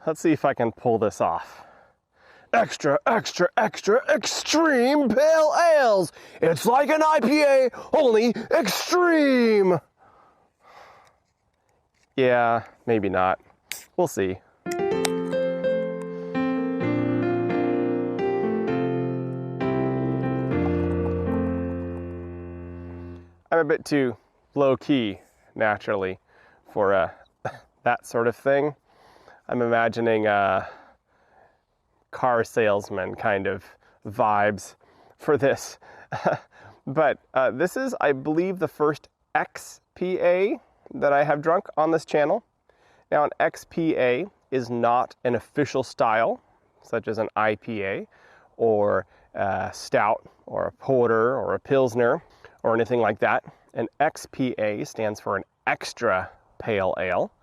Let's see if I can pull this off. Extra, extra, extra, extreme pale ales. It's like an IPA, only extreme. Yeah, maybe not. We'll see. I'm a bit too low-key, naturally, for that sort of thing. I'm imagining car salesman kind of vibes for this. But this is, I believe, the first XPA that I have drunk on this channel. Now, an XPA is not an official style, such as an IPA or a stout or a porter or a pilsner or anything like that. An XPA stands for an extra pale ale.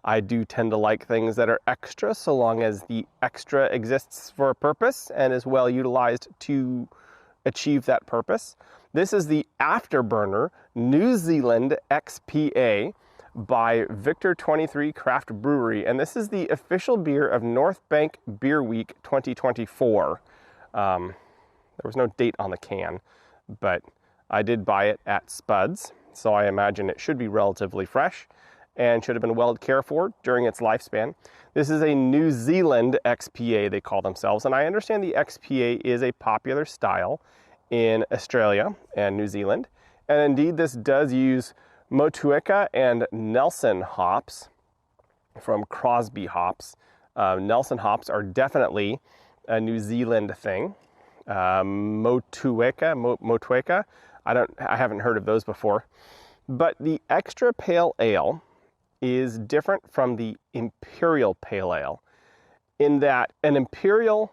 I do tend to like things that are extra, so long as the extra exists for a purpose and is well utilized to achieve that purpose. This is the Afterburner New Zealand XPA by Victor23 Craft Brewery, and this is the official beer of North Bank Beer Week 2024. There was no date on the can, but I did buy it at Spuds, so I imagine it should be relatively fresh and should have been well cared for during its lifespan. This is a New Zealand XPA, they call themselves, and I understand the XPA is a popular style in Australia and New Zealand. And indeed, this does use Motueka and Nelson hops from Crosby hops. Nelson hops are definitely a New Zealand thing. Motueka, I haven't heard of those before. But the extra pale ale is different from the Imperial Pale Ale in that an Imperial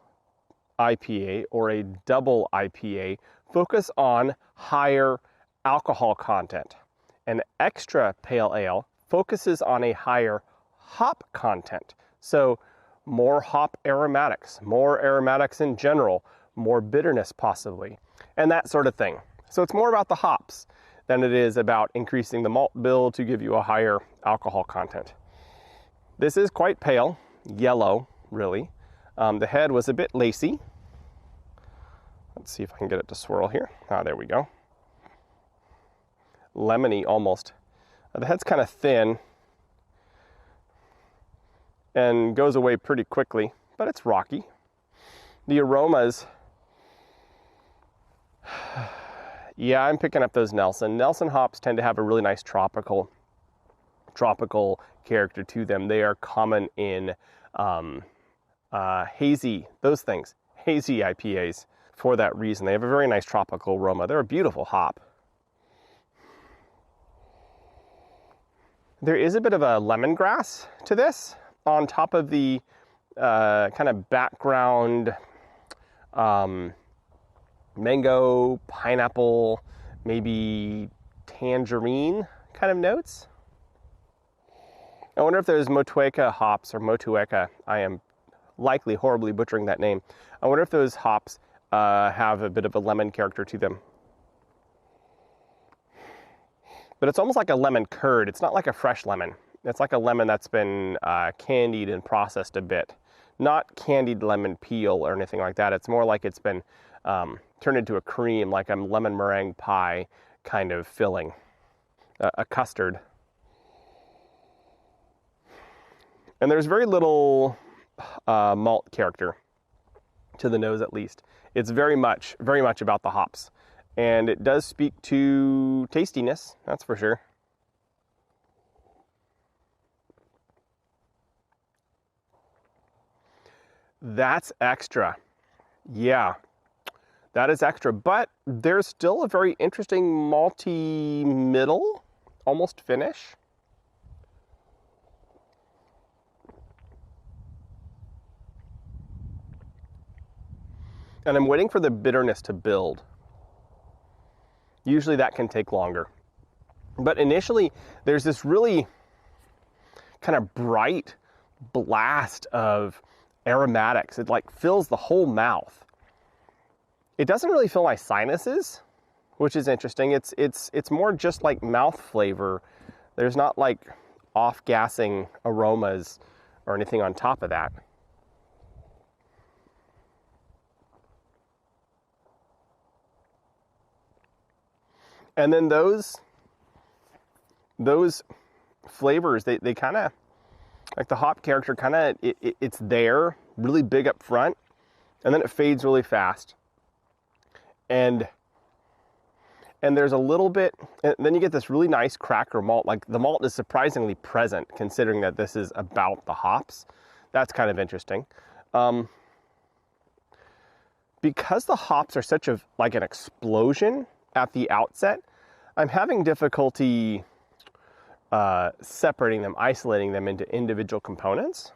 IPA or a double IPA focus on higher alcohol content. An extra pale ale focuses on a higher hop content. So more hop aromatics, more aromatics in general, more bitterness possibly, and that sort of thing. So it's more about the hops than it is about increasing the malt bill to give you a higher alcohol content. This is quite pale, yellow, really. The head was a bit lacy. Let's see if I can get it to swirl here. Ah, there we go. Lemony almost. The head's kind of thin and goes away pretty quickly, but it's rocky. The aromas, yeah, I'm picking up those Nelson. Nelson hops tend to have a really nice tropical character to them. They are common in hazy, those things, hazy IPAs for that reason. They have a very nice tropical aroma. They're a beautiful hop. There is a bit of a lemongrass to this on top of the kind of background mango, pineapple, maybe tangerine kind of notes. I wonder if there's Motueka hops or Motueka. I am likely horribly butchering that name. I wonder if those hops have a bit of a lemon character to them. But it's almost like a lemon curd. It's not like a fresh lemon. It's like a lemon that's been candied and processed a bit. Not candied lemon peel or anything like that. It's more like it's been turned into a cream, like a lemon meringue pie kind of filling, a custard. And there's very little malt character to the nose, at least. It's very much about the hops. And it does speak to tastiness, that's for sure. That's extra. Yeah, that is extra. But there's still a very interesting malty middle, almost finish. And I'm waiting for the bitterness to build. Usually that can take longer. But initially, there's this really kind of bright blast of aromatics. It like fills the whole mouth. It doesn't really fill my sinuses, which is interesting. It's more just like mouth flavor. There's not like off-gassing aromas or anything on top of that. And then those flavors, they kind of, like the hop character kind of, it's there, really big up front, and then it fades really fast. And there's a little bit, and then you get this really nice cracker malt. Like the malt is surprisingly present considering that this is about the hops. That's kind of interesting. Because the hops are such like an explosion at the outset, I'm having difficulty separating them, isolating them into individual components.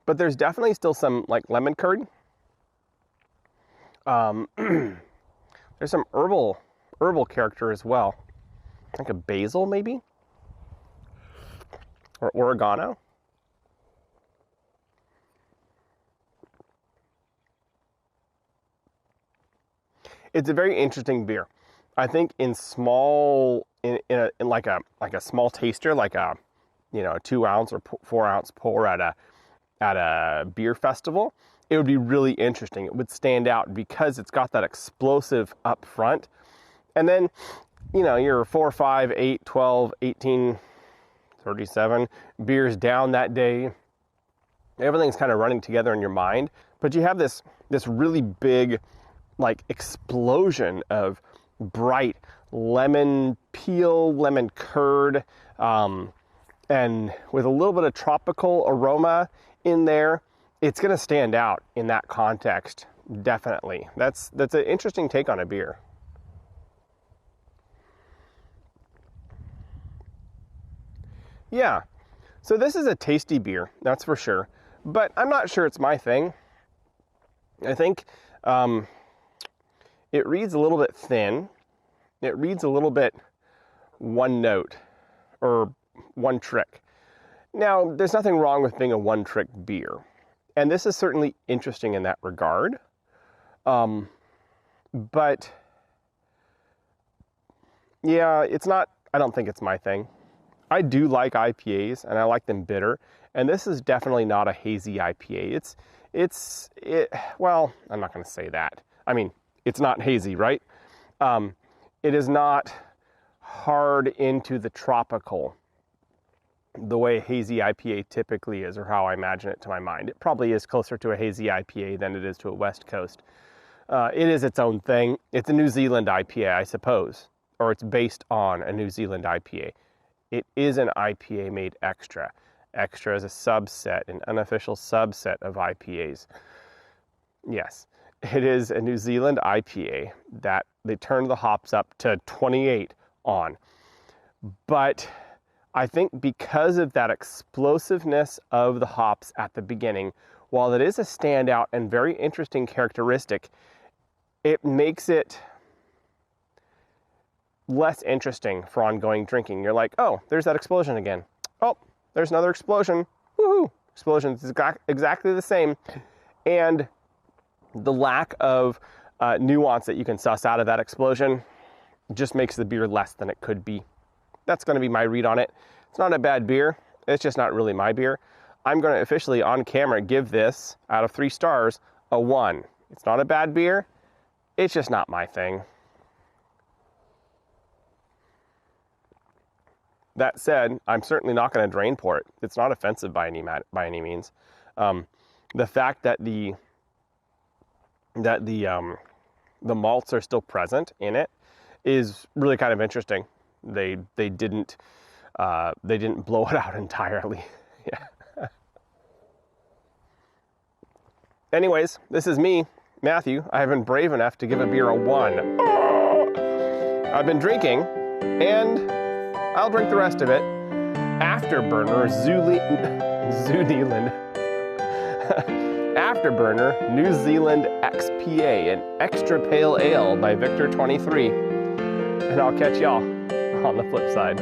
But there's definitely still some like lemon curd. There's some herbal character as well. Like a basil maybe? Or oregano. It's a very interesting beer. I think in small, in like a small taster, like a, a 2 ounce or 4 ounce pour at a beer festival, it would be really interesting. It would stand out because it's got that explosive up front. And then, your 4, 5, 8, 12, 18, 37 beers down that day, everything's kind of running together in your mind. But you have this really big, like, explosion of bright lemon peel, lemon curd, and with a little bit of tropical aroma in there. It's going to stand out in that context, definitely. That's an interesting take on a beer. Yeah, so this is a tasty beer, that's for sure, but I'm not sure it's my thing. I think it reads a little bit thin. It reads a little bit one note or one trick. Now, there's nothing wrong with being a one trick beer. And this is certainly interesting in that regard. But yeah, it's not, I don't think it's my thing. I do like IPAs and I like them bitter. And this is definitely not a hazy IPA. Well, I'm not going to say that. I mean, it's not hazy, right? It is not hard into the tropical the way a hazy IPA typically is, or how I imagine it to my mind. It probably is closer to a hazy IPA than it is to a West Coast. It is its own thing. It's a New Zealand IPA, I suppose, or it's based on a New Zealand IPA. It is an IPA made extra. Extra is a subset, an unofficial subset of IPAs. Yes, it is a New Zealand IPA that they turned the hops up to 28 on. But I think because of that explosiveness of the hops at the beginning, while it is a standout and very interesting characteristic, it makes it less interesting for ongoing drinking. You're like, oh, there's that explosion again. Oh, there's another explosion. Woohoo! Explosion is exactly the same. And the lack of nuance that you can suss out of that explosion just makes the beer less than it could be. That's going to be my read on it. It's not a bad beer. It's just not really my beer. I'm going to officially on camera give this, out of 3 stars, a 1. It's not a bad beer. It's just not my thing. That said, I'm certainly not going to drain pour it. It's not offensive by any means. The fact that the malts are still present in it is really kind of interesting. They didn't blow it out entirely. Yeah. Anyways, this is me, Matthew. I have been brave enough to give a beer a 1. I've been drinking, and I'll drink the rest of it. Afterburner, Afterburner, New Zealand XPA, an extra pale ale by Victor23. And I'll catch y'all on the flip side.